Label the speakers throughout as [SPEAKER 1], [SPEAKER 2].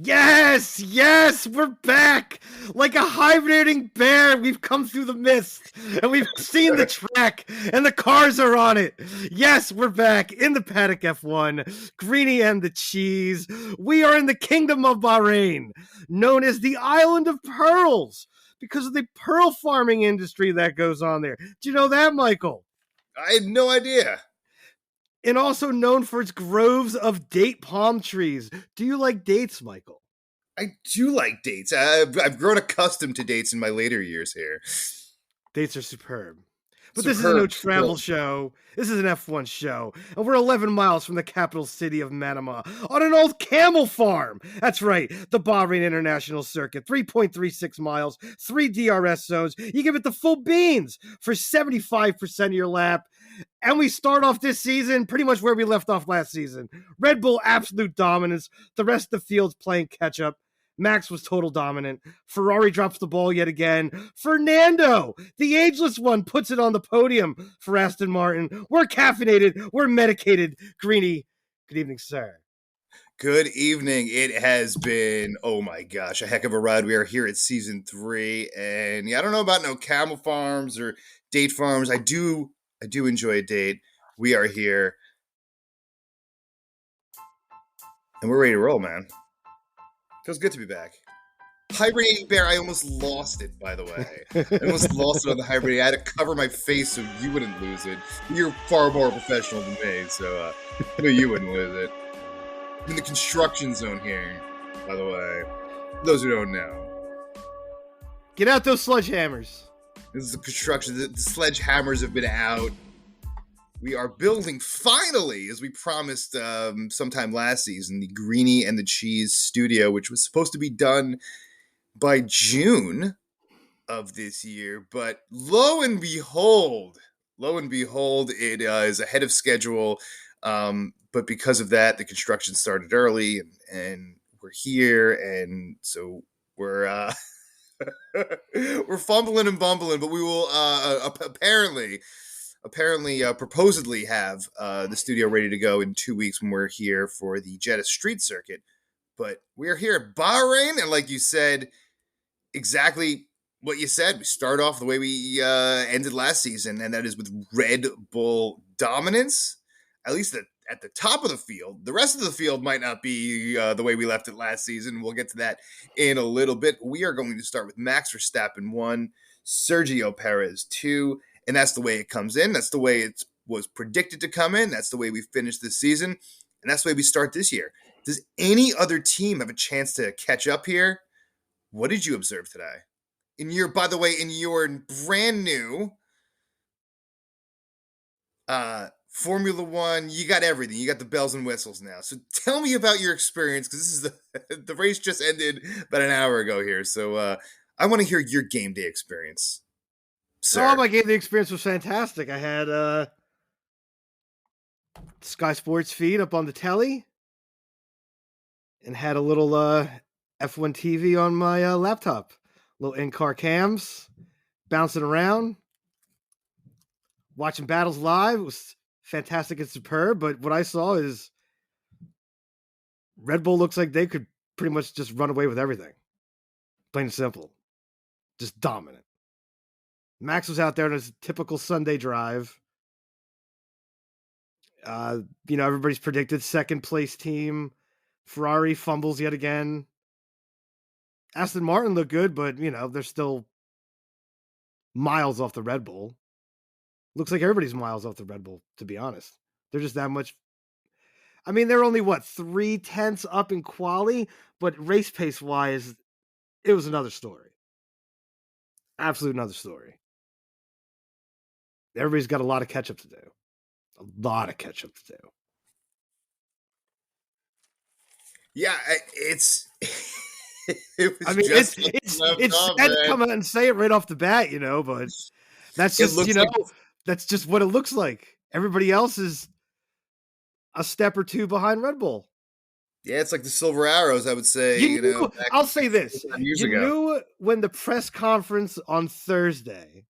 [SPEAKER 1] Yes, we're back. Like a hibernating bear, we've come through the mist and we've seen the track and the cars are on it. Yes, we're back in the Paddock F1, Greeny and the cheese. We are in the kingdom of Bahrain, known as the Island of Pearls, because of the pearl farming industry that goes on there. Do you know that, Michael?
[SPEAKER 2] I had no idea.
[SPEAKER 1] And also known for its groves of date palm trees. Do you like dates, Michael?
[SPEAKER 2] I do like dates. I've grown accustomed to dates in my later years here.
[SPEAKER 1] Dates are superb. But this is a no travel show. This is an F1 show. And we're 11 miles from the capital city of Manama on an old camel farm. That's right, the Bahrain International Circuit. 3.36 miles, 3 DRS zones. You give it the full beans for 75% of your lap. And we start off this season pretty much where we left off last season. Red Bull, absolute dominance. The rest of the field's playing catch up. Max was total dominant. Ferrari drops the ball yet again. Fernando, the ageless one, puts it on the podium for Aston Martin. We're caffeinated. We're medicated. Greeny, good evening, sir.
[SPEAKER 2] Good evening. It has been, oh my gosh, a heck of a ride. We are here at season 3. And yeah, I don't know about no camel farms or date farms. I do enjoy a date. We are here. And we're ready to roll, man. Feels good to be back. Hibernating bear, I almost lost it, by the way. I almost lost it on the hibernating. I had to cover my face so you wouldn't lose it. You're far more professional than me, so I knew you wouldn't lose it. I'm in the construction zone here, by the way. For those who don't know.
[SPEAKER 1] Get out those sledgehammers.
[SPEAKER 2] This is the construction. The sledgehammers have been out. We are building, finally, as we promised sometime last season, the Greeny and the Cheese studio, which was supposed to be done by June of this year. But lo and behold, it is ahead of schedule. But because of that, the construction started early, and we're here, and so we're we're fumbling and bumbling. But we will apparently, proposedly have the studio ready to go in 2 weeks when we're here for the Jeddah Street Circuit. But we are here at Bahrain, and like you said, exactly what you said. We start off the way we ended last season, and that is with Red Bull dominance, at least at the top of the field. The rest of the field might not be the way we left it last season. We'll get to that in a little bit. We are going to start with Max Verstappen 1, Sergio Perez 2, and that's the way it comes in. That's the way it was predicted to come in. That's the way we finished this season, and that's the way we start this year. Does any other team have a chance to catch up here? What did you observe today? By the way, in your brand new Formula One, you got everything. You got the bells and whistles now. So tell me about your experience, because this is the race just ended about an hour ago here. So I want to hear your game day experience, sir.
[SPEAKER 1] Oh, my game day experience was fantastic. I had Sky Sports feed up on the telly and had a little F1 TV on my laptop. Little in-car cams, bouncing around, watching battles live. It was fantastic and superb, but what I saw is Red Bull looks like they could pretty much just run away with everything. Plain and simple. Just dominant. Max was out there on his typical Sunday drive. Everybody's predicted second place team. Ferrari fumbles yet again. Aston Martin looked good, but, they're still miles off the Red Bull. Looks like everybody's miles off the Red Bull, to be honest. They're just that much. I mean, they're only, 3/10 up in quali, but race pace-wise, it was another story. Absolute another story. Everybody's got a lot of catch-up to do. A lot of catch-up to do.
[SPEAKER 2] Yeah, it's...
[SPEAKER 1] it's sad to come out and say it right off the bat, but that's just, that's just what it looks like. Everybody else is a step or two behind Red Bull.
[SPEAKER 2] Yeah, it's like the Silver Arrows, I would say.
[SPEAKER 1] I'll say this. You knew when the press conference on Thursday,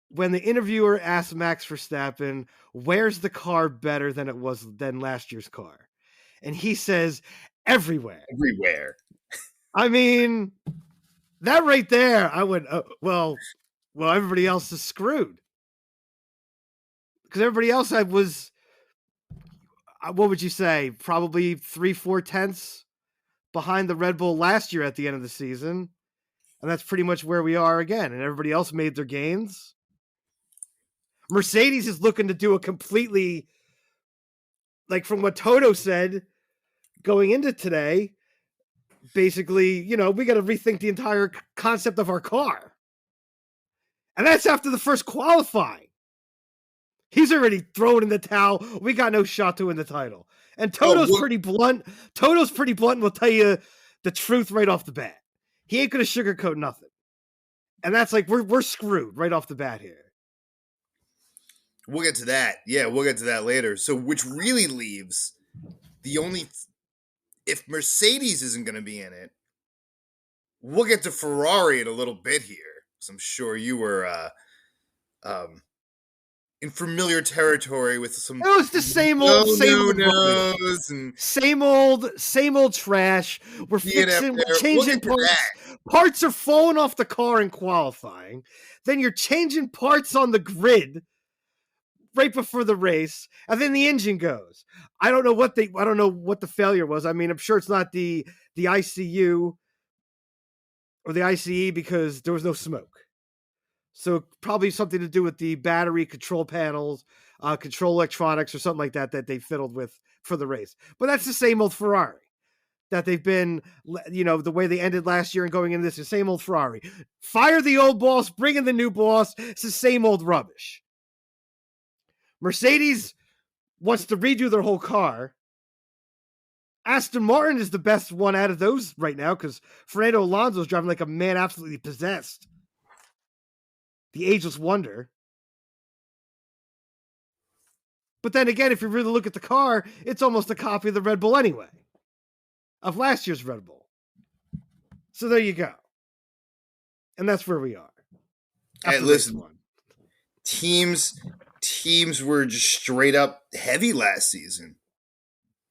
[SPEAKER 1] when the interviewer asked Max Verstappen, where's the car better than it was than last year's car? And he says, everywhere.
[SPEAKER 2] Everywhere.
[SPEAKER 1] I mean, that right there, I went, well, everybody else is screwed. Because everybody else was, what would you say, probably 3-4 tenths behind the Red Bull last year at the end of the season. And that's pretty much where we are again. And everybody else made their gains. Mercedes is looking to do a completely, like from what Toto said going into today, basically, we got to rethink the entire concept of our car. And that's after the first qualifying. He's already thrown in the towel. We got no shot to win the title. And Toto's pretty blunt. Toto's pretty blunt and will tell you the truth right off the bat. He ain't going to sugarcoat nothing. And that's like, we're screwed right off the bat here.
[SPEAKER 2] We'll get to that. Yeah, we'll get to that later. So, which really leaves the only... If Mercedes isn't going to be in it, we'll get to Ferrari in a little bit here. Because I'm sure you were in familiar territory with some...
[SPEAKER 1] It was the same old same old trash. We're changing parts. Parts are falling off the car in qualifying. Then you're changing parts on the grid right before the race, and then the engine goes. I don't know what the failure was. I mean, I'm sure it's not the ICU or the ICE because there was no smoke. So probably something to do with the battery control panels, control electronics, or something like that they fiddled with for the race. But that's the same old Ferrari that they've been, the way they ended last year and going into this, the same old Ferrari. Fire the old boss, bring in the new boss. It's the same old rubbish. Mercedes wants to redo their whole car. Aston Martin is the best one out of those right now because Fernando Alonso is driving like a man absolutely possessed. The ageless wonder. But then again, if you really look at the car, it's almost a copy of the Red Bull anyway. Of last year's Red Bull. So there you go. And that's where we are.
[SPEAKER 2] Hey, listen, teams were just straight up heavy last season.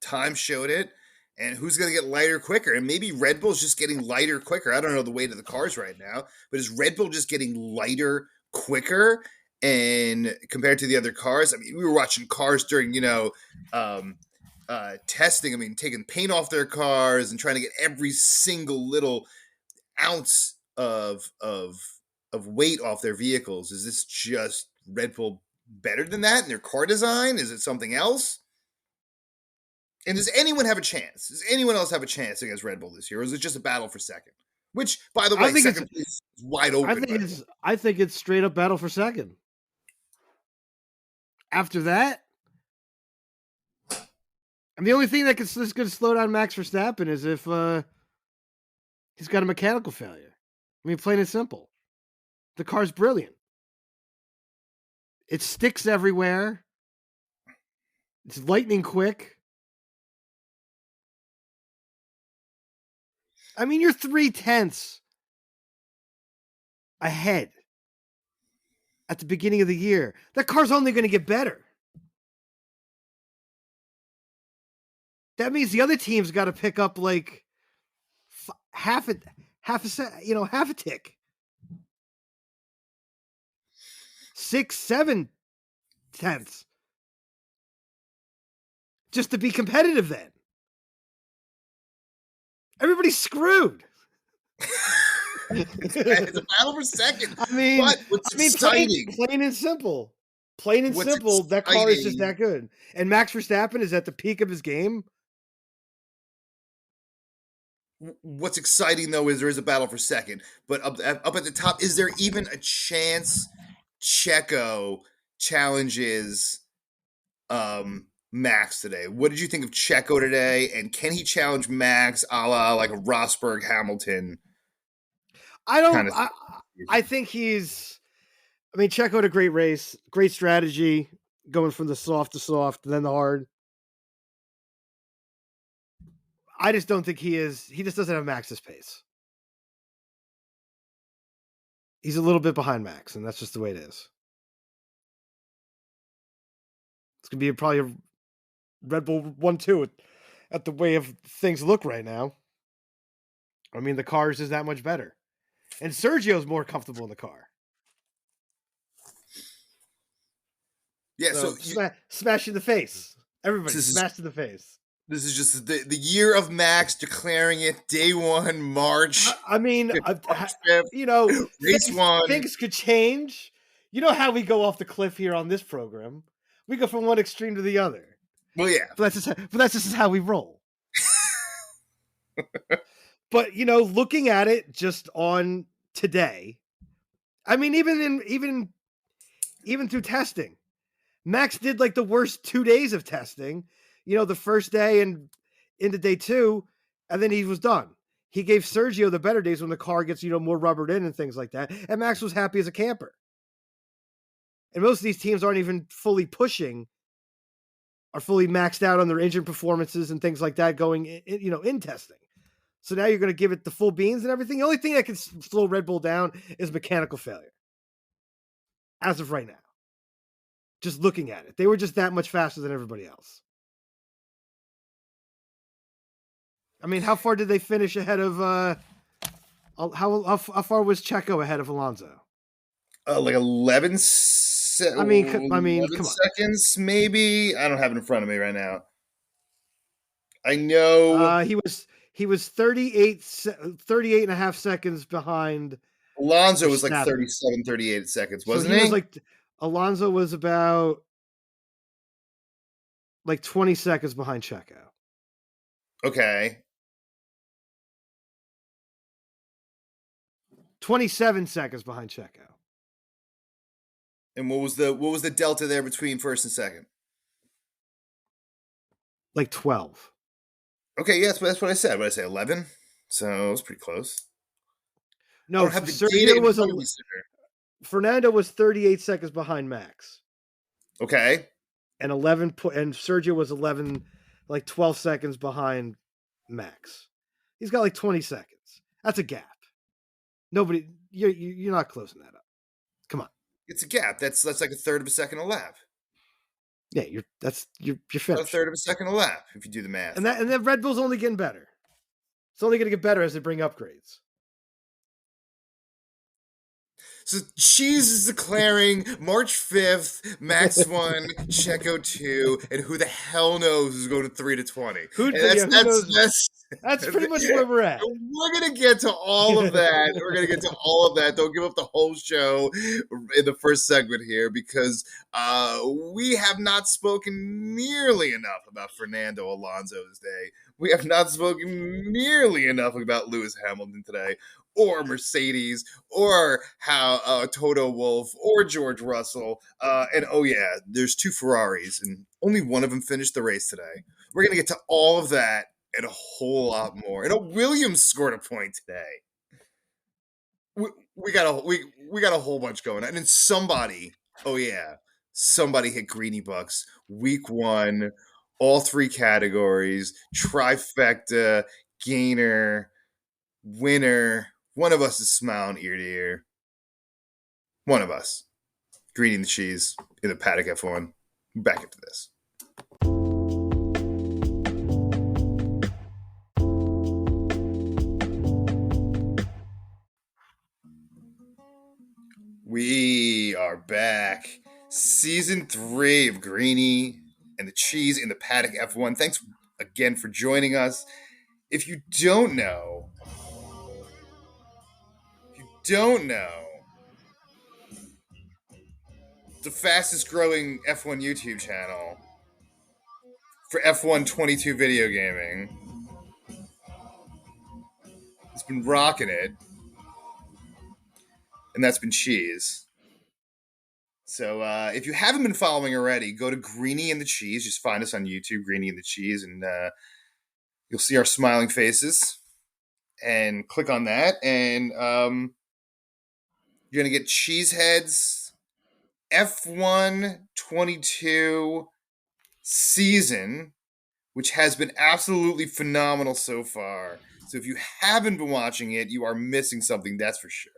[SPEAKER 2] Time showed it. And who's going to get lighter quicker? And maybe Red Bull's just getting lighter quicker. I don't know the weight of the cars right now, but is Red Bull just getting lighter quicker and compared to the other cars? I mean, we were watching cars during, testing. I mean, taking paint off their cars and trying to get every single little ounce of weight off their vehicles. Is this just Red Bull better than that in their car design? Is it something else? And does anyone have a chance? Does anyone else have a chance against Red Bull this year? Or is it just a battle for second? Which, by the way, second place is wide open.
[SPEAKER 1] I think it's straight up battle for second. After that, and the only thing that's going to slow down Max Verstappen is if he's got a mechanical failure. I mean, plain and simple. The car's brilliant. It sticks everywhere. It's lightning quick. I mean, you're 0.3 ahead at the beginning of the year. That car's only going to get better. That means the other team's got to pick up like half a tick. 6-7 tenths. Just to be competitive then. Everybody's screwed.
[SPEAKER 2] It's a battle for second.
[SPEAKER 1] I mean,
[SPEAKER 2] exciting?
[SPEAKER 1] Plain and simple. Plain and simple, that car is just that good. And Max Verstappen is at the peak of his game.
[SPEAKER 2] What's exciting, though, is there is a battle for second. But up at the top, is there even a chance Checo challenges Max today? What did you think of Checo today? And can he challenge Max a la like a Rosberg Hamilton?
[SPEAKER 1] I think Checo had a great race, great strategy, going from the soft to soft, then the hard. I just don't think he just doesn't have Max's pace. He's a little bit behind Max, and that's just the way it is. It's going to be probably a Red Bull 1-2 at the way of things look right now. I mean, the cars is that much better, and Sergio's more comfortable in the car.
[SPEAKER 2] Yeah, so
[SPEAKER 1] So smash in the face, everybody,
[SPEAKER 2] this is
[SPEAKER 1] smash in the face.
[SPEAKER 2] this is just the year of Max, declaring it day one, March.
[SPEAKER 1] I mean,
[SPEAKER 2] March 5th,
[SPEAKER 1] you know,
[SPEAKER 2] race one.
[SPEAKER 1] things could change. You know how we go off the cliff here on this program. We go from one extreme to the other.
[SPEAKER 2] Well, yeah.
[SPEAKER 1] But that's just how we roll. But looking at it just on today, I mean, even through testing, Max did like the worst 2 days of testing. The first day and into day 2, and then he was done. He gave Sergio the better days when the car gets more rubbered in and things like that, and Max was happy as a camper. And most of these teams aren't even fully pushing, are fully maxed out on their engine performances and things like that going in testing. So now you're going to give it the full beans and everything. The only thing that can slow Red Bull down is mechanical failure. As of right now. Just looking at it. They were just that much faster than everybody else. I mean, how far did they finish ahead of how far was Checo ahead of Alonso?
[SPEAKER 2] Like 11
[SPEAKER 1] I mean, come on.
[SPEAKER 2] seconds, maybe. I don't have it in front of me right now. I know
[SPEAKER 1] he was 38 and a half seconds behind.
[SPEAKER 2] Alonso was like 37, 38 seconds, wasn't
[SPEAKER 1] he? Was like Alonso was about like 20 seconds behind Checo.
[SPEAKER 2] Okay.
[SPEAKER 1] 27 seconds behind Checo.
[SPEAKER 2] And what was the delta there between first and second?
[SPEAKER 1] Like 12.
[SPEAKER 2] Okay, yes, that's what I said. What did I say, 11? So it was pretty close.
[SPEAKER 1] No, Fernando was 38 seconds behind Max.
[SPEAKER 2] Okay.
[SPEAKER 1] And and Sergio was 12 seconds behind Max. He's got like 20 seconds. That's a gap. Nobody, you're not closing that up. Come on.
[SPEAKER 2] It's a gap. That's like a third of a second a lap.
[SPEAKER 1] Yeah, you're finished.
[SPEAKER 2] About a third of a second a lap if you do the math.
[SPEAKER 1] And then Red Bull's only getting better. It's only going to get better as they bring upgrades.
[SPEAKER 2] So Cheese is declaring March 5th, Max 1, Checo 2, and who the hell knows who's going to 3 to 20.
[SPEAKER 1] That's pretty much where we're at.
[SPEAKER 2] We're going to get to all of that. Don't give up the whole show in the first segment here because we have not spoken nearly enough about Fernando Alonso's day. We have not spoken nearly enough about Lewis Hamilton today, or Mercedes, or how Toto Wolff, or George Russell. And oh yeah, there's 2 Ferraris, and only one of them finished the race today. We're going to get to all of that and a whole lot more. And a Williams scored a point today. We got a whole bunch going on. And then somebody hit Greeny Bucks week 1, all 3 categories, trifecta, gainer, winner. One of us is smiling ear to ear. One of us. Greeny and the Cheese in the Paddock F1. Back into this. We are back. Season 3 of Greeny and the Cheese in the Paddock F1. Thanks again for joining us. If you don't know, the fastest growing F1 YouTube channel for F1 22 video gaming. It's been rocking it. And that's been Cheese. So if you haven't been following already, go to Greeny and the Cheese. Just find us on YouTube, Greeny and the Cheese, and you'll see our smiling faces. And click on that, and you're going to get Cheesehead's F1 22 season, which has been absolutely phenomenal so far. So if you haven't been watching it, you are missing something, that's for sure.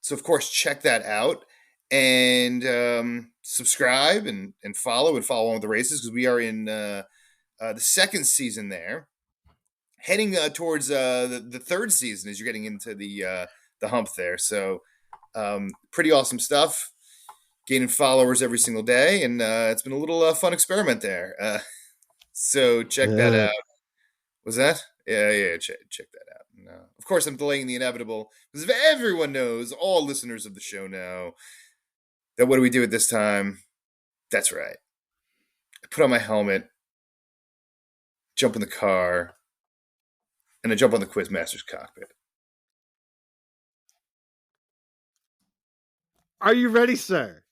[SPEAKER 2] So of course, check that out. and subscribe and follow along with the races, because we are in the second season there, heading towards the third season as you're getting into the hump there. So pretty awesome stuff. Gaining followers every single day, and it's been a little fun experiment there. So check that out. Was that? Yeah, check that out. No. Of course, I'm delaying the inevitable, because if everyone knows, all listeners of the show know, that what do we do at this time? That's right. I put on my helmet, jump in the car, and I jump on the Quizmaster's cockpit.
[SPEAKER 1] Are you ready, sir?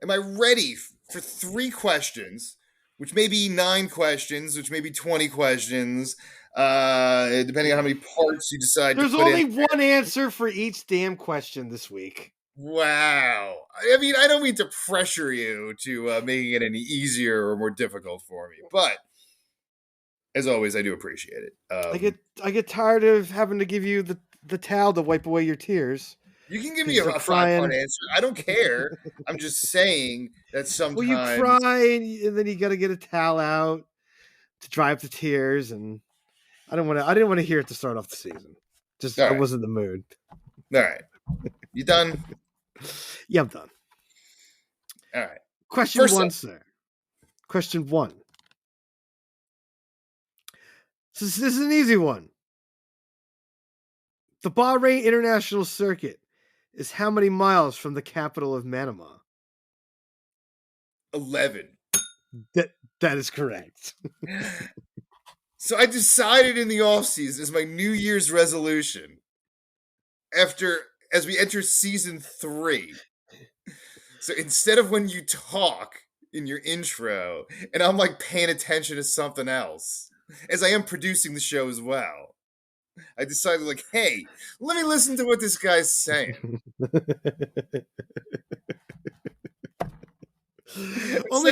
[SPEAKER 2] Am I ready for 3 questions, which may be 9 questions, which may be 20 questions, depending on how many parts you decide
[SPEAKER 1] There's
[SPEAKER 2] to put in?
[SPEAKER 1] only one answer for each damn question this week.
[SPEAKER 2] Wow. I mean, I don't mean to pressure you to making it any easier or more difficult for me, but as always, I do appreciate it.
[SPEAKER 1] I get tired of having to give you the towel to wipe away your tears.
[SPEAKER 2] You can give me a 5-part answer. I don't care. I'm just saying that sometimes.
[SPEAKER 1] Well, you cry and then you got to get a towel out to dry up the tears, and I didn't want to hear it to start off the season. Just I wasn't in the mood.
[SPEAKER 2] All right. You done?
[SPEAKER 1] Yeah, I'm done.
[SPEAKER 2] All right.
[SPEAKER 1] Question First 1, sir. Question 1. So this is an easy one. The Bahrain International Circuit is how many miles from the capital of Manama?
[SPEAKER 2] 11.
[SPEAKER 1] That is correct.
[SPEAKER 2] So I decided in the offseason as my New Year's resolution, as we enter season 3. So instead of when you talk in your intro, and I'm like paying attention to something else, as I am producing the show as well, I decided, like, hey, let me listen to what this guy's saying.
[SPEAKER 1] only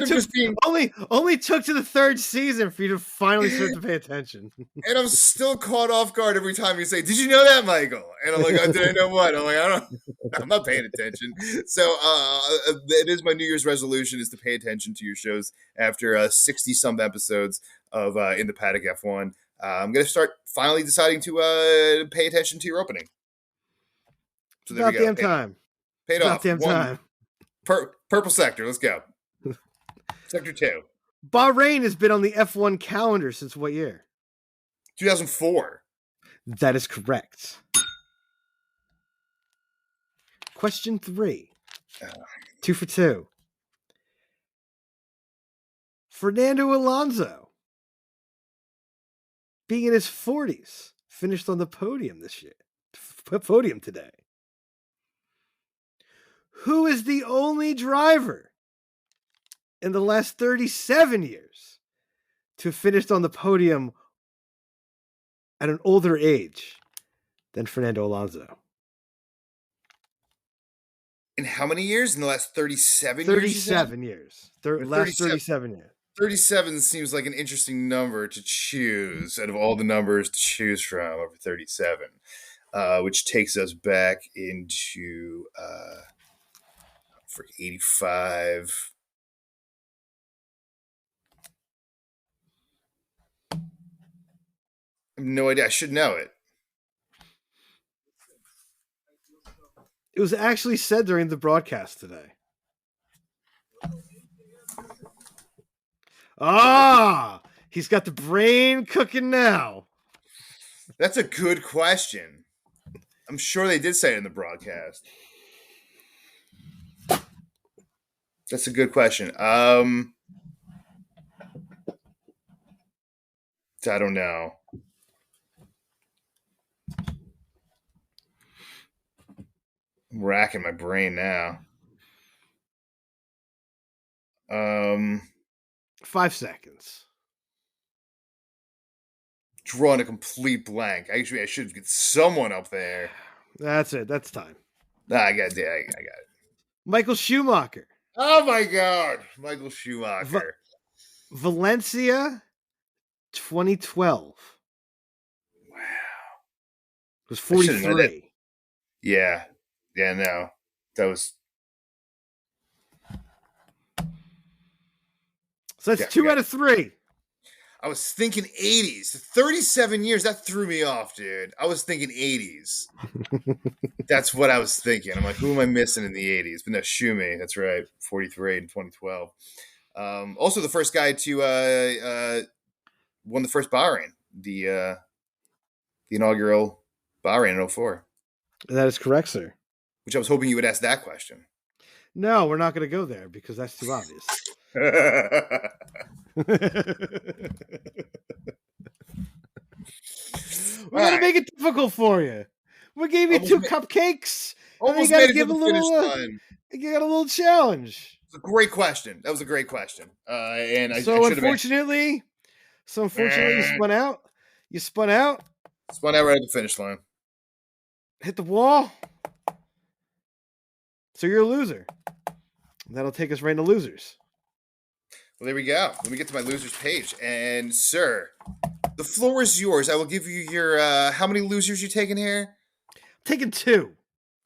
[SPEAKER 1] took to the 3rd season for you to finally start to pay attention.
[SPEAKER 2] And I'm still caught off guard every time you say, "Did you know that, Michael?" And I'm like, "Did I know what?" I'm like, I'm not paying attention. So it is my New Year's resolution, is to pay attention to your shows after 60-some episodes of In The Paddock F1. I'm going to start finally deciding to pay attention to your opening. So there we go.
[SPEAKER 1] Damn time.
[SPEAKER 2] Paid off. Damn time. Purple sector. Let's go. Sector 2.
[SPEAKER 1] Bahrain has been on the F1 calendar since what year?
[SPEAKER 2] 2004.
[SPEAKER 1] That is correct. Question 3. 2 for 2. Fernando Alonso, being in his 40s, finished on the podium today. Who is the only driver in the last 37 years to have finished on the podium at an older age than Fernando Alonso?
[SPEAKER 2] In how many years? In the last 37 years?
[SPEAKER 1] 37 years. Last 37 years.
[SPEAKER 2] 37 seems like an interesting number to choose out of all the numbers to choose from over 37, which takes us back into for 85. I have no idea. I should know it.
[SPEAKER 1] It was actually said during the broadcast today. He's got the brain cooking now.
[SPEAKER 2] That's a good question. I'm sure they did say it in the broadcast. That's a good question. I don't know. I'm racking my brain now.
[SPEAKER 1] 5 seconds.
[SPEAKER 2] Drawing a complete blank. Actually, I should get someone up there.
[SPEAKER 1] That's it. That's time.
[SPEAKER 2] I got it.
[SPEAKER 1] Michael Schumacher.
[SPEAKER 2] Oh my God, Michael Schumacher.
[SPEAKER 1] Valencia, 2012.
[SPEAKER 2] Wow.
[SPEAKER 1] It was 43.
[SPEAKER 2] Yeah, no. That was
[SPEAKER 1] So that's
[SPEAKER 2] yeah.
[SPEAKER 1] 2 out of 3.
[SPEAKER 2] I was thinking 80s. 37 years. That threw me off, dude. I was thinking 80s. That's what I was thinking. I'm like, who am I missing in the 80s? But no, Schumi. That's right. 43 in 2012. Also, the first guy to won the first Bahrain, the inaugural Bahrain in '04.
[SPEAKER 1] That is correct, sir.
[SPEAKER 2] Which I was hoping you would ask that question.
[SPEAKER 1] No, we're not going to go there because that's too obvious. We're going to make it difficult for you. We gave you 2 cupcakes.
[SPEAKER 2] Almost
[SPEAKER 1] and you
[SPEAKER 2] made it
[SPEAKER 1] give
[SPEAKER 2] to
[SPEAKER 1] a
[SPEAKER 2] the finish
[SPEAKER 1] little.
[SPEAKER 2] line.
[SPEAKER 1] You got a little challenge.
[SPEAKER 2] It's a great question. That was a great question. And I
[SPEAKER 1] So
[SPEAKER 2] should have
[SPEAKER 1] unfortunately, you spun out. You spun out.
[SPEAKER 2] Spun out right at the finish line.
[SPEAKER 1] Hit the wall. So you're a loser. That'll take us right into losers.
[SPEAKER 2] Well, there we go. Let me get to my losers page. And sir, the floor is yours. I will give you your how many losers you taking here?
[SPEAKER 1] Taking 2.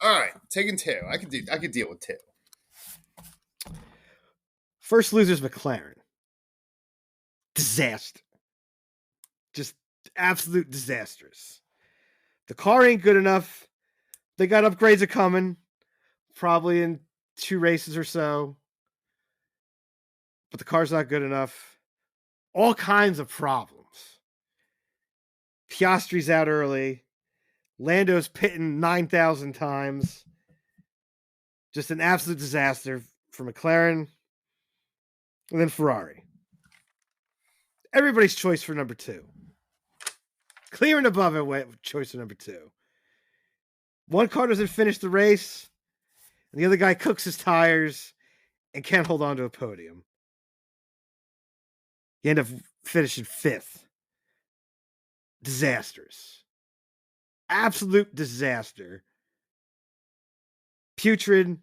[SPEAKER 2] All right, taking 2. I could deal with 2.
[SPEAKER 1] First loser's McLaren. Disaster. Just absolute disastrous. The car ain't good enough. They got upgrades are coming, probably in 2 races or so. But the car's not good enough. All kinds of problems. Piastri's out early. Lando's pitting 9,000 times. Just an absolute disaster for McLaren. And then Ferrari. Everybody's choice for number 2. Clear and above it, choice for number 2. One car doesn't finish the race, and the other guy cooks his tires and can't hold on to a podium. You end up finishing 5th. Disastrous. Absolute disaster. Putrid.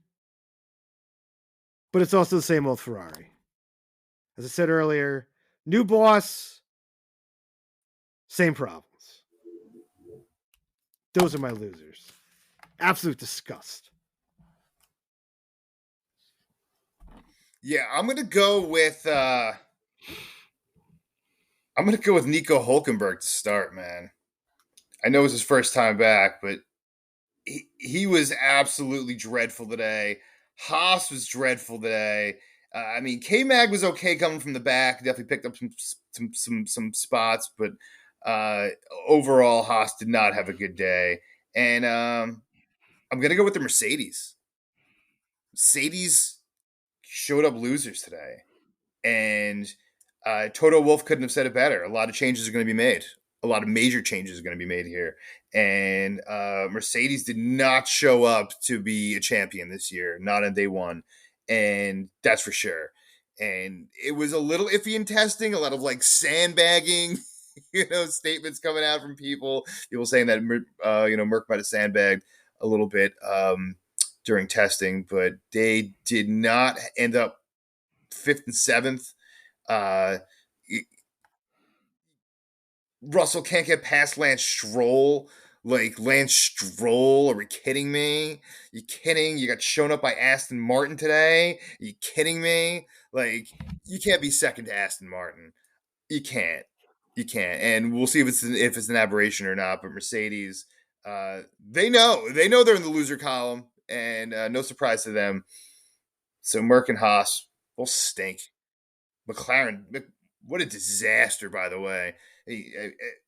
[SPEAKER 1] But it's also the same old Ferrari. As I said earlier, new boss, same problems. Those are my losers. Absolute disgust.
[SPEAKER 2] Yeah, I'm gonna go with Nico Hulkenberg to start, man. I know it was his first time back, but he was absolutely dreadful today. Haas was dreadful today. I mean, K-Mag was okay coming from the back. Definitely picked up some spots, but overall, Haas did not have a good day. And I'm going to go with the Mercedes. Mercedes showed up losers today. And Toto Wolff couldn't have said it better. A lot of changes are going to be made. A lot of major changes are going to be made here. And Mercedes did not show up to be a champion this year, not on day one. And that's for sure. And it was a little iffy in testing, a lot of like sandbagging, statements coming out from people saying that, Merck might have sandbagged a little bit during testing, but they did not end up 5th and 7th. Russell can't get past Lance Stroll. Like, Lance Stroll, are we kidding me? You kidding? You got shown up by Aston Martin today? Are you kidding me? Like, you can't be second to Aston Martin. You can't. You can't. And we'll see if it's an aberration or not. But Mercedes, they know they're in the loser column, and no surprise to them. So Merck and Haas will stink. McLaren, what a disaster, by the way.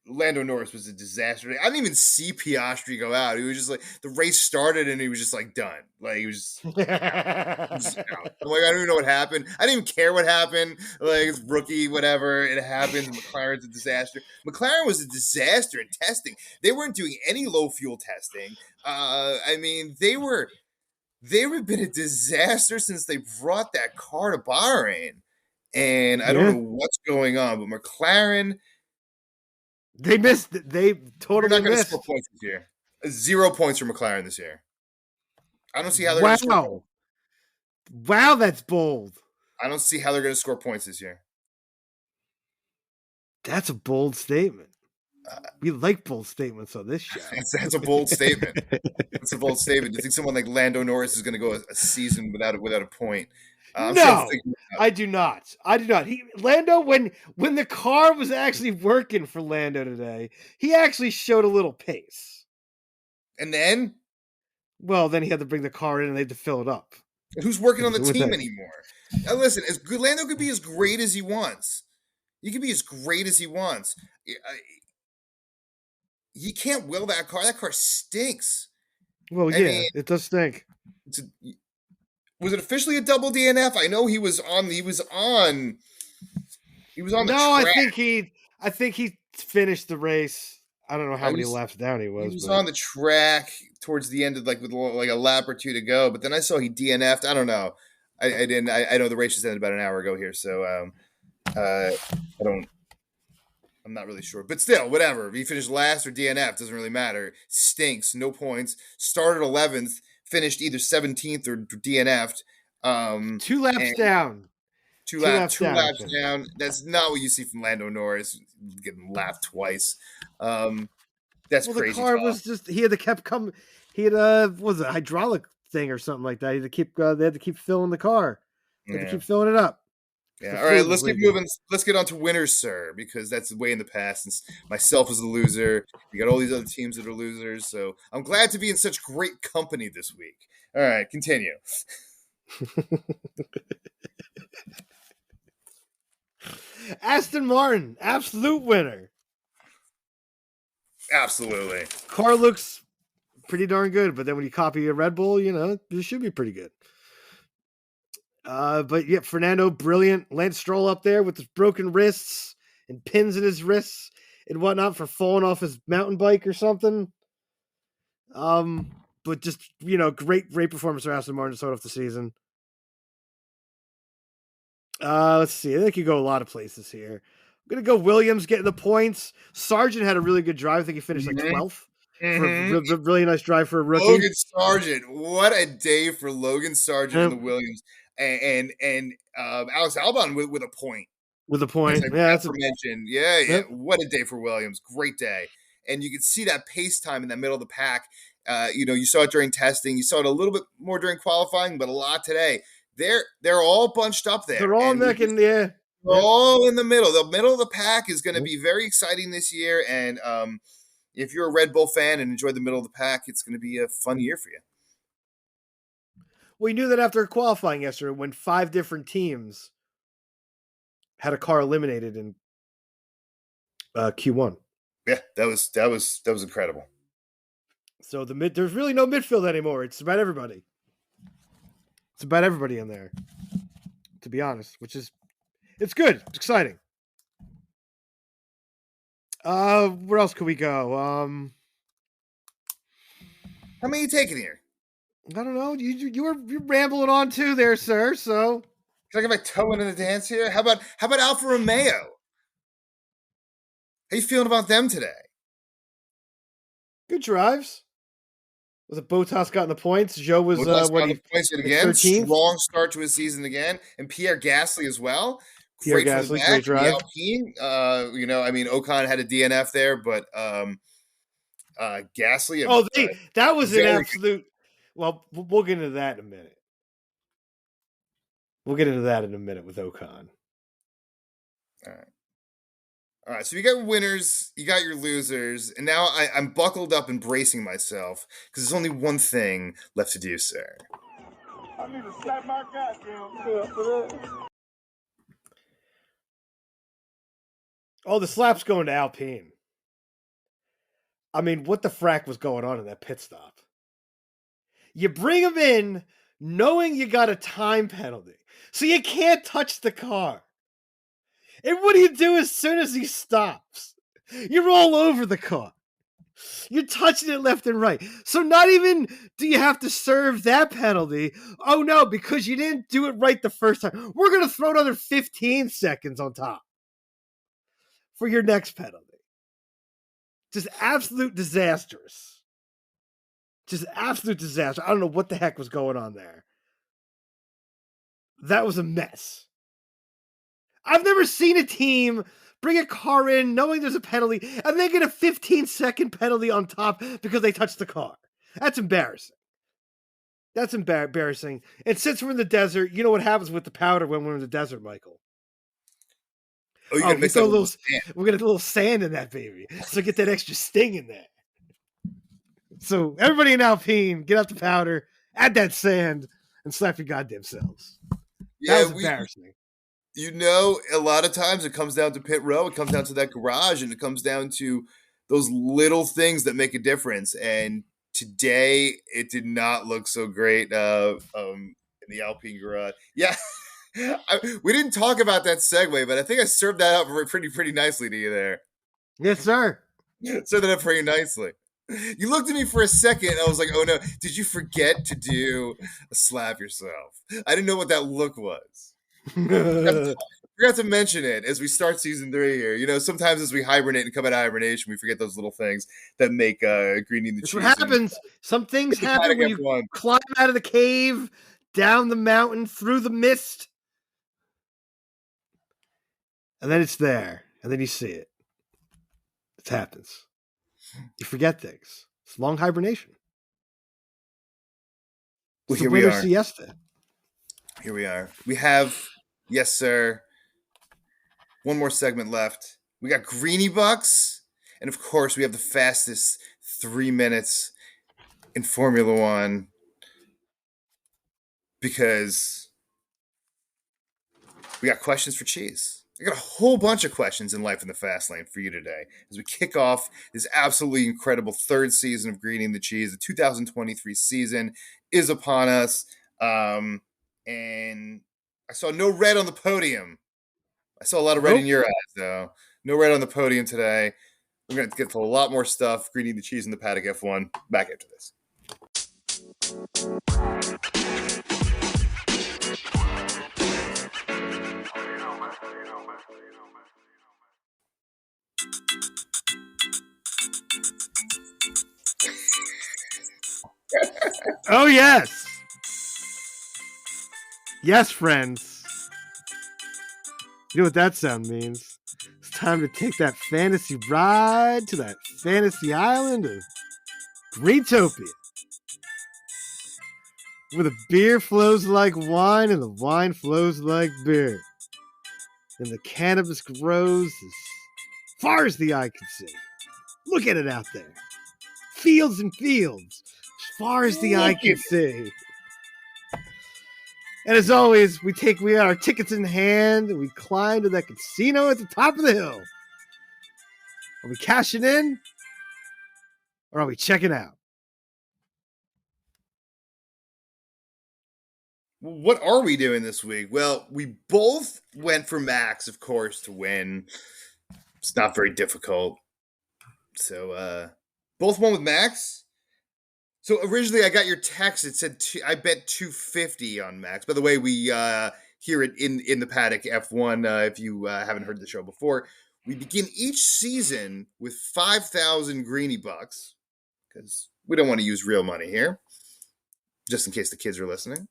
[SPEAKER 2] Lando Norris was a disaster. I didn't even see Piastri go out. He was just like, the race started and he was just like done. Like, he was just, out. I'm like, I don't even know what happened. I didn't even care what happened. Like, it's rookie, whatever. It happened. McLaren's a disaster. McLaren was a disaster in testing. They weren't doing any low fuel testing. I mean, they've been a disaster since they brought that car to Bahrain. And I don't know what's going on, but McLaren,
[SPEAKER 1] they missed. They totally
[SPEAKER 2] not going to
[SPEAKER 1] missed.
[SPEAKER 2] score points this year. 0 points for McLaren this year. I don't see how they're going to score points.
[SPEAKER 1] Wow, that's bold.
[SPEAKER 2] I don't see how they're going to score points this year.
[SPEAKER 1] That's a bold statement. We like bold statements on this show.
[SPEAKER 2] That's a bold statement. That's a bold statement. Do you think someone like Lando Norris is going to go a season without a point? I'm sure he'll
[SPEAKER 1] No,
[SPEAKER 2] figure it out.
[SPEAKER 1] I do not. I do not. Lando, when the car was actually working for Lando today, he actually showed a little pace.
[SPEAKER 2] And then?
[SPEAKER 1] Well, then he had to bring the car in and they had to fill it up.
[SPEAKER 2] And who's working on the team anymore? Now listen, Lando could be as great as he wants. He can be as great as he wants. He can't will that car. That car stinks.
[SPEAKER 1] Well, I mean, it does stink.
[SPEAKER 2] Was it officially a double DNF? I know he was on the track.
[SPEAKER 1] I think he finished the race. I don't know how many laps down he was.
[SPEAKER 2] He was on the track towards the end of with like a lap or two to go, but then I saw he DNF'd. I don't know. I didn't. I know the race just ended about an hour ago here, so I'm not really sure, but still, whatever. If he finished last or DNF, doesn't really matter. Stinks, no points. Started 11th, finished either 17th or DNF'd.
[SPEAKER 1] 2 laps down.
[SPEAKER 2] Two laps down. That's not what you see from Lando Norris, getting lapped twice. That's crazy.
[SPEAKER 1] The car was just he had was a hydraulic thing or something like that. He had to keep filling the car. They had to keep filling it up.
[SPEAKER 2] Yeah. All right, let's keep moving. Let's get on to winners, sir, because that's way in the past. Since myself is a loser, we got all these other teams that are losers. So I'm glad to be in such great company this week. All right, continue.
[SPEAKER 1] Aston Martin, absolute winner.
[SPEAKER 2] Absolutely.
[SPEAKER 1] Car looks pretty darn good, but then when you copy a Red Bull, it should be pretty good. But yeah, Fernando, brilliant. Lance Stroll up there with his broken wrists and pins in his wrists and whatnot for falling off his mountain bike or something. But just, great performance for Aston Martin to start off the season. Let's see. I think you go a lot of places here. I'm going to go Williams getting the points. Sargent had a really good drive. I think he finished 12th. For a really nice drive for a rookie.
[SPEAKER 2] Logan Sargent. What a day for Logan Sargent and the Williams. And Alex Albon with a point.
[SPEAKER 1] With a point.
[SPEAKER 2] That's mentioned. Yeah. Yep. What a day for Williams. Great day. And you can see that pace time in the middle of the pack. You saw it during testing. You saw it a little bit more during qualifying, but a lot today. They're all bunched up there.
[SPEAKER 1] They're all necking, yeah.
[SPEAKER 2] All in the middle. The middle of the pack is going to be very exciting this year. And if you're a Red Bull fan and enjoy the middle of the pack, it's going to be a fun year for you.
[SPEAKER 1] We knew that after qualifying yesterday, when 5 different teams had a car eliminated in Q1.
[SPEAKER 2] Yeah, that was incredible.
[SPEAKER 1] So there's really no midfield anymore. It's about everybody. It's about everybody in there, to be honest, it's good. It's exciting. Where else could we go?
[SPEAKER 2] How many are you taking here?
[SPEAKER 1] I don't know. You're rambling on too there, sir. So
[SPEAKER 2] can I get my toe into the dance here? How about Alfa Romeo? How you feeling about them today?
[SPEAKER 1] Good drives. Was it Bottas got in the points? Joe was
[SPEAKER 2] points again. 13th? Strong start to his season again, and Pierre Gasly as well.
[SPEAKER 1] Great drive.
[SPEAKER 2] Alpine. Ocon had a DNF there, but Gasly.
[SPEAKER 1] That was an absolute. Well, we'll get into that in a minute. We'll get into that in a minute with Ocon.
[SPEAKER 2] All right. So you got winners, you got your losers, and now I'm buckled up and bracing myself because there's only one thing left to do, sir. I need to slap my goddamn for that.
[SPEAKER 1] Oh, the slap's going to Alpine. I mean, what the frack was going on in that pit stop? You bring him in knowing you got a time penalty, so you can't touch the car. And what do you do as soon as he stops? You're all over the car. You're touching it left and right. So not even do you have to serve that penalty. Oh no, because you didn't do it right the first time. We're going to throw another 15 seconds on top for your next penalty. Just absolute disastrous. Just absolute disaster. I don't know what the heck was going on there. That was a mess. I've never seen a team bring a car in knowing there's a penalty, and then get a 15-second penalty on top because they touched the car. That's embarrassing. That's embarrassing. And since we're in the desert, you know what happens with the powder when we're in the desert, Michael?
[SPEAKER 2] Oh, you gotta mix that with
[SPEAKER 1] we're gonna get a little sand in that baby. So get that extra sting in there. So everybody in Alpine, get out the powder, add that sand, and slap your goddamn selves.
[SPEAKER 2] Yeah,
[SPEAKER 1] that was embarrassing.
[SPEAKER 2] A lot of times it comes down to pit row, it comes down to that garage, and it comes down to those little things that make a difference. And today, it did not look so great in the Alpine garage. Yeah, we didn't talk about that segue, but I think I served that up pretty nicely to you there.
[SPEAKER 1] Yes, sir.
[SPEAKER 2] Served that up pretty nicely. You looked at me for a second, and I was like, oh no, did you forget to do a slap yourself? I didn't know what that look was. Forgot to mention it as we start season 3 here. You know, sometimes as we hibernate and come out of hibernation, we forget those little things that make Greeny and the
[SPEAKER 1] That's
[SPEAKER 2] cheese.
[SPEAKER 1] What happens. Some things happen when you climb out of the cave, down the mountain, through the mist, and then it's there, and then you see it. It happens. You forget things. It's long hibernation.
[SPEAKER 2] Well, here we are.
[SPEAKER 1] Siesta.
[SPEAKER 2] Here we are. We have, yes, sir, one more segment left. We got Greeny Bucks, and of course, we have the fastest 3 minutes in Formula One because we got questions for Cheese. I got a whole bunch of questions in Life in the Fast Lane for you today as we kick off this absolutely incredible 3rd season of Greeny and the Cheese. The 2023 season is upon us. And I saw no red on the podium. I saw a lot of red in your eyes, though. No red on the podium today. We're going to get to a lot more stuff. Greeny and the Cheese in the Paddock F1. Back after this.
[SPEAKER 1] Oh, yes. Yes, friends. You know what that sound means? It's time to take that fantasy ride to that fantasy island of Greentopia, where the beer flows like wine and the wine flows like beer, and the cannabis grows as far as the eye can see. Look at it out there. Fields and fields, as far as the eye can see. And as always, we got our tickets in hand and we climb to that casino at the top of the hill. Are we cashing in or are we checking out?
[SPEAKER 2] What are we doing this week? Well, we both went for Max, of course, to win. It's not very difficult. So, both won with Max. So originally I got your text. It said I bet 250 on Max. By the way, we hear it in the Paddock F1. If you haven't heard the show before, we begin each season with 5,000 Greeny bucks because we don't want to use real money here, just in case the kids are listening.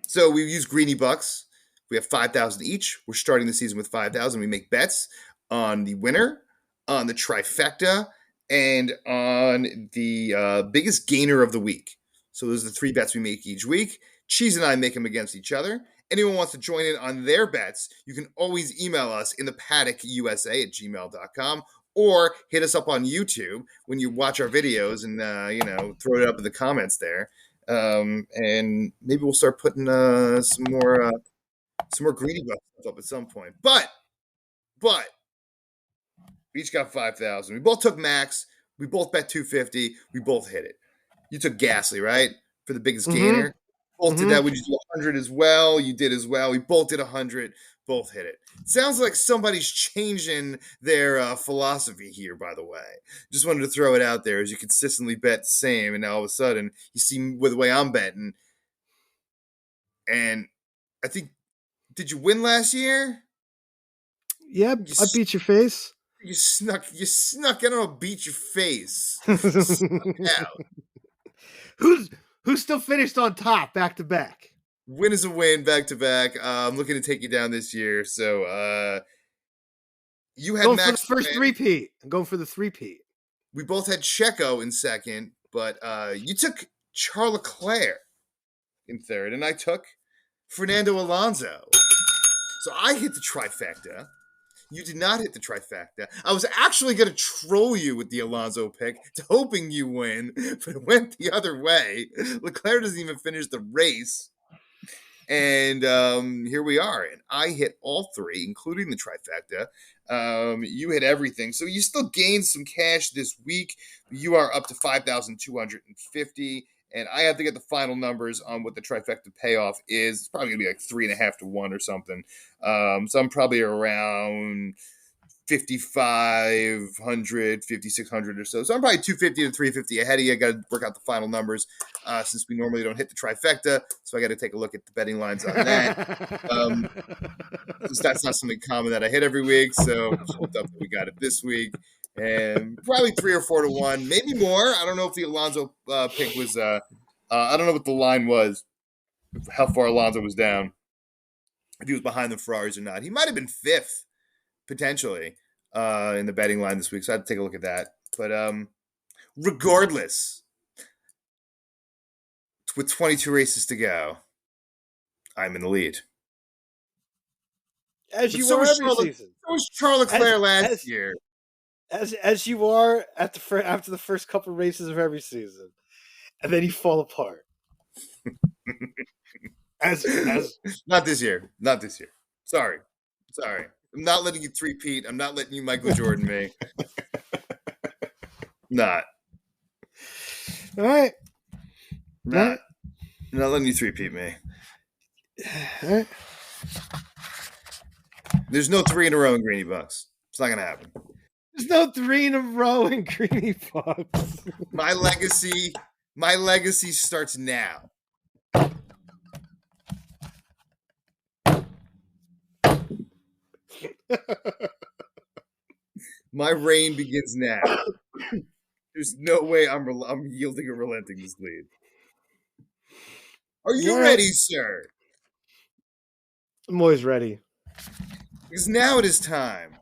[SPEAKER 2] So we use Greeny bucks. We have 5,000 each. We're starting the season with 5,000. We make bets on the winner, on the trifecta, and on the biggest gainer of the week. So those are the 3 bets we make each week. Cheese and I make them against each other. Anyone wants to join in on their bets, you can always email us in the paddockusa@gmail.com or hit us up on YouTube when you watch our videos and, throw it up in the comments there. And maybe we'll start putting some more Greeny bucks up at some point. But we each got 5,000. We both took Max. We both bet 250. We both hit it. You took Gasly, right? For the biggest gainer. Both did that. We just did 100 as well. You did as well. We both did 100. Both hit it. Sounds like somebody's changing their philosophy here, by the way. Just wanted to throw it out there as you consistently bet the same, and now all of a sudden you see with the way I'm betting. And I think, did you win last year?
[SPEAKER 1] Yeah, I beat your face.
[SPEAKER 2] You snuck, I don't know, beat your face.
[SPEAKER 1] Who's still finished on top back to back?
[SPEAKER 2] Win is a win back to back. I'm looking to take you down this year. So, You had
[SPEAKER 1] Going for the
[SPEAKER 2] Max to
[SPEAKER 1] first
[SPEAKER 2] win.
[SPEAKER 1] three-peat. I'm going for the three-peat.
[SPEAKER 2] We both had Checo in second, but you took Charles Leclerc in third, and I took Fernando Alonso. So I hit the trifecta. You did not hit the trifecta. I was actually going to troll you with the Alonso pick, hoping you win, but it went the other way. Leclerc doesn't even finish the race. And here we are. And I hit all three, including the trifecta. You hit everything. So you still gained some cash this week. You are up to 5,250. And I have to get the final numbers on what the trifecta payoff is. It's probably going to be like 3.5 to 1 or something. So I'm probably around 5,500, 5,600 or so. So I'm probably 250 to 350 ahead of you. I got to work out the final numbers since we normally don't hit the trifecta. So I got to take a look at the betting lines on that. Since that's not something common that I hit every week. So pumped up that we got it this week. And probably 3 or 4 to 1, maybe more. I don't know if the Alonso pick was, I don't know what the line was, how far Alonso was down, if he was behind the Ferraris or not. He might have been 5th, potentially, in the betting line this week. So I had to take a look at that. But regardless, with 22 races to go, I'm in the lead.
[SPEAKER 1] As you were every season.
[SPEAKER 2] So was Charles Leclerc last year.
[SPEAKER 1] As you are after the first couple races of every season, and then you fall apart. as
[SPEAKER 2] Not this year. Sorry. I'm not letting you three-peat. I'm not letting you Michael Jordan me. Not.
[SPEAKER 1] All right.
[SPEAKER 2] Not letting you three-peat me.
[SPEAKER 1] All right.
[SPEAKER 2] There's no 3 in a row in Greeny Bucks. It's not gonna happen.
[SPEAKER 1] There's no 3 in a row in Greeny Bucks.
[SPEAKER 2] My legacy starts now. My reign begins now. There's no way I'm yielding or relenting this lead. Are you ready, sir?
[SPEAKER 1] I'm always ready.
[SPEAKER 2] Because now it is time.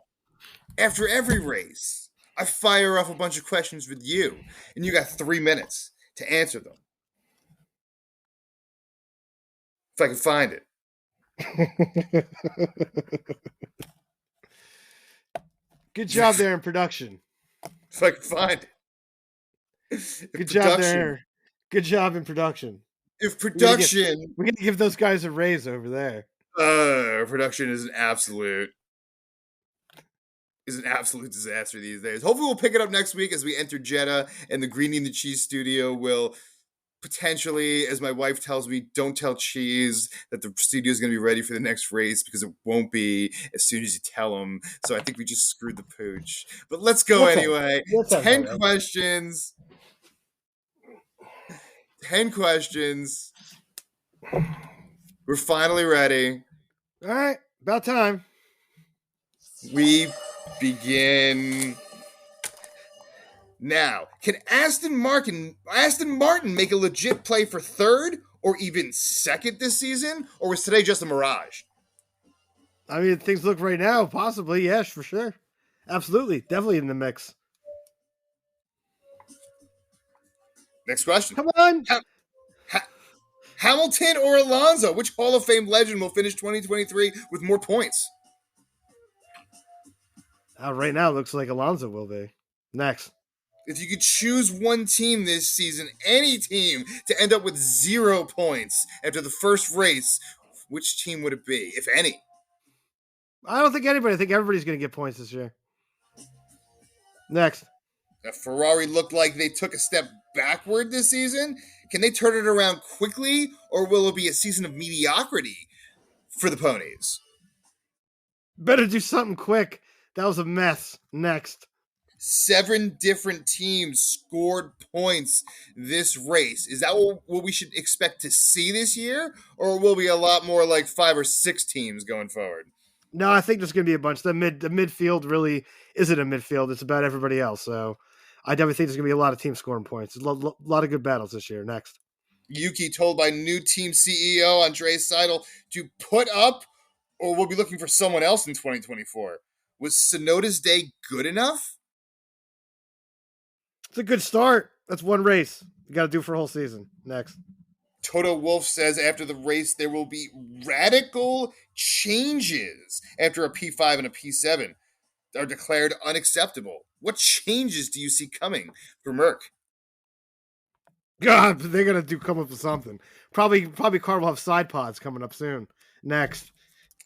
[SPEAKER 2] After every race, I fire off a bunch of questions with you, and you got 3 minutes to answer them. If I can find it.
[SPEAKER 1] Good job there in production.
[SPEAKER 2] If I can find it.
[SPEAKER 1] Good job there. Good job in production.
[SPEAKER 2] If production...
[SPEAKER 1] We're going to give those guys a raise over there.
[SPEAKER 2] Production is an absolute disaster these days. Hopefully we'll pick it up next week as we enter Jeddah, and the Greeny and the Cheese studio will potentially, as my wife tells me, don't tell Cheese that the studio is going to be ready for the next race, because it won't be as soon as you tell them. So I think we just screwed the pooch. But let's go anyway. 10 questions. 10 questions. We're finally ready.
[SPEAKER 1] All right. About time.
[SPEAKER 2] We begin now. Can Aston Martin make a legit play for third or even second this season? Or was today just a mirage?
[SPEAKER 1] I mean, things look right now, possibly. Yes, for sure. Absolutely. Definitely in the mix.
[SPEAKER 2] Next question.
[SPEAKER 1] Come on.
[SPEAKER 2] Hamilton or Alonso? Which Hall of Fame legend will finish 2023 with more points?
[SPEAKER 1] Right now, it looks like Alonso will be. Next.
[SPEAKER 2] If you could choose one team this season, any team, to end up with 0 points after the first race, which team would it be, if any?
[SPEAKER 1] I don't think anybody. I think everybody's going to get points this year. Next.
[SPEAKER 2] Ferrari looked like they took a step backward this season. Can they turn it around quickly, or will it be a season of mediocrity for the ponies?
[SPEAKER 1] Better do something quick. That was a mess. Next.
[SPEAKER 2] 7 different teams scored points this race. Is that what we should expect to see this year? Or will be a lot more like 5 or 6 teams going forward?
[SPEAKER 1] No, I think there's going to be a bunch. The midfield really isn't a midfield. It's about everybody else. So I definitely think there's going to be a lot of teams scoring points. A lot of good battles this year. Next.
[SPEAKER 2] Yuki told by new team CEO Andreas Seidel to put up, or we'll be looking for someone else in 2024. Was Sonoda's day good enough?
[SPEAKER 1] It's a good start. That's one race. You got to do for a whole season. Next.
[SPEAKER 2] Toto Wolff says after the race there will be radical changes after a P5 and a P7 are declared unacceptable. What changes do you see coming for Merck?
[SPEAKER 1] God, they're gonna come up with something. Probably Car will have side pods coming up soon. Next.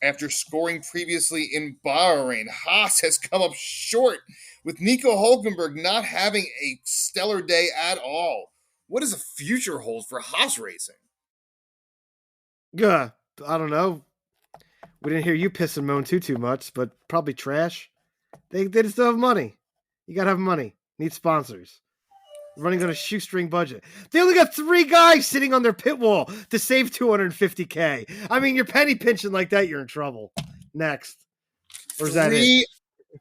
[SPEAKER 2] After scoring previously in Bahrain, Haas has come up short, with Nico Hulkenberg not having a stellar day at all. What does the future hold for Haas racing?
[SPEAKER 1] I don't know. We didn't hear you piss and moan too much, but probably trash. They just don't have money. You gotta have money. Need sponsors. Running on a shoestring budget. They only got 3 guys sitting on their pit wall to save $250K. I mean, you're penny pinching like that, you're in trouble. Next. Or is that it?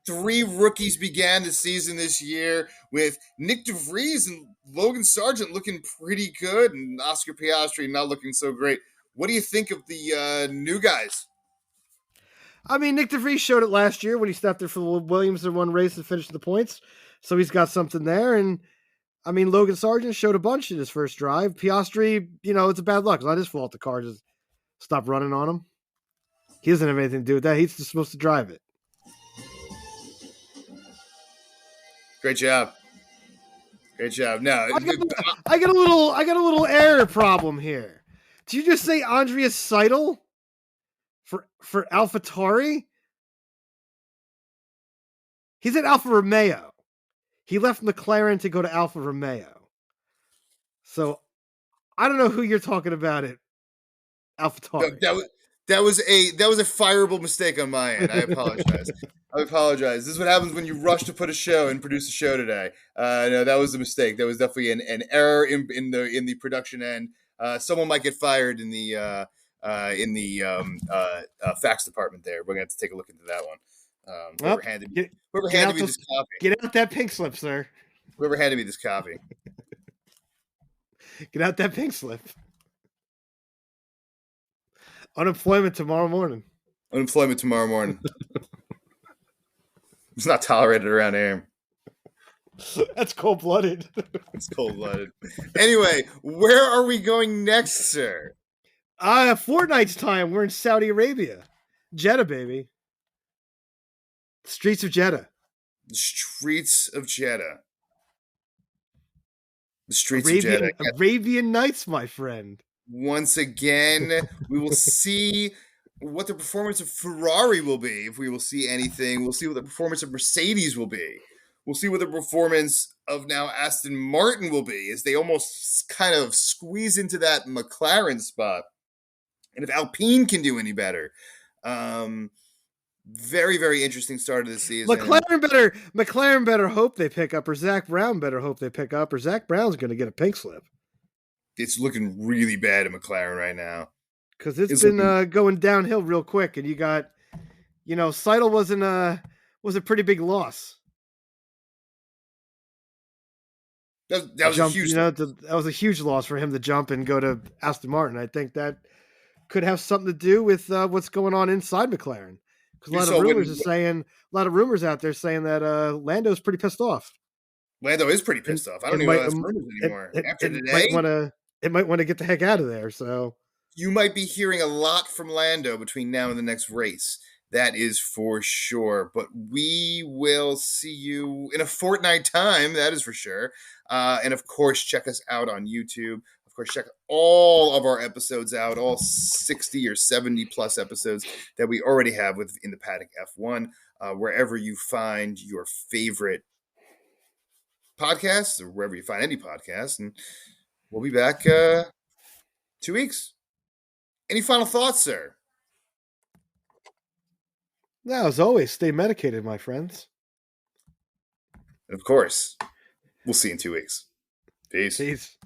[SPEAKER 2] 3 rookies began the season this year with Nick DeVries and Logan Sargent looking pretty good and Oscar Piastri not looking so great. What do you think of the new guys?
[SPEAKER 1] I mean, Nick DeVries showed it last year when he stepped there for Williams in one race and finished the points. So he's got something there. And I mean, Logan Sargent showed a bunch in his first drive. Piastri, it's a bad luck. It's not his fault the car just stopped running on him. He doesn't have anything to do with that. He's just supposed to drive it.
[SPEAKER 2] Great job. Great job. No,
[SPEAKER 1] I got a little error problem here. Did you just say Andreas Seidel for AlphaTauri? He's at Alfa Romeo. He left McLaren to go to Alfa Romeo. So I don't know who you're talking about at AlphaTauri.
[SPEAKER 2] That was a fireable mistake on my end. I apologize. This is what happens when you rush to put a show and produce a show today. No, that was a mistake. That was definitely an error in the production end. Someone might get fired in the fax department there. We're gonna have to take a look into that one. Whoever handed me this copy.
[SPEAKER 1] Get out that pink slip, sir.
[SPEAKER 2] Whoever handed me this copy.
[SPEAKER 1] Get out that pink slip. Unemployment tomorrow morning.
[SPEAKER 2] It's not tolerated around here.
[SPEAKER 1] That's cold-blooded.
[SPEAKER 2] It's cold-blooded. Anyway, where are we going next, sir?
[SPEAKER 1] Fortnight's time. We're in Saudi Arabia. Jeddah, baby. Streets of Jeddah.
[SPEAKER 2] The streets of Jeddah. The streets of Jeddah.
[SPEAKER 1] Arabian Nights, my friend.
[SPEAKER 2] Once again, we will see what the performance of Ferrari will be, if we will see anything. We'll see what the performance of Mercedes will be. We'll see what the performance of now Aston Martin will be, as they almost kind of squeeze into that McLaren spot. And if Alpine can do any better. Very, very interesting start of the season.
[SPEAKER 1] McLaren better hope they pick up, or Zach Brown better hope they pick up, or Zach Brown's going to get a pink slip.
[SPEAKER 2] It's looking really bad at McLaren right now.
[SPEAKER 1] Because it's been going downhill real quick, and you got, Seidel was a pretty big loss.
[SPEAKER 2] That was a huge.
[SPEAKER 1] That was a huge loss for him to jump and go to Aston Martin. I think that could have something to do with what's going on inside McLaren. Because a lot of rumors out there saying that Lando's pretty pissed off.
[SPEAKER 2] Lando is pretty pissed off. I don't even know that's rumors anymore. After today,
[SPEAKER 1] it might want to get the heck out of there. So
[SPEAKER 2] you might be hearing a lot from Lando between now and the next race. That is for sure. But we will see you in a fortnight time. That is for sure. And of course, check us out on YouTube. Of course, check all of our episodes out, all 60 or 70 plus episodes that we already have with In The Paddock F1, wherever you find your favorite podcasts, or wherever you find any podcast. And we'll be back 2 weeks. Any final thoughts, sir?
[SPEAKER 1] Now, as always, stay medicated, my friends.
[SPEAKER 2] And of course, we'll see you in 2 weeks. Peace.
[SPEAKER 1] Peace.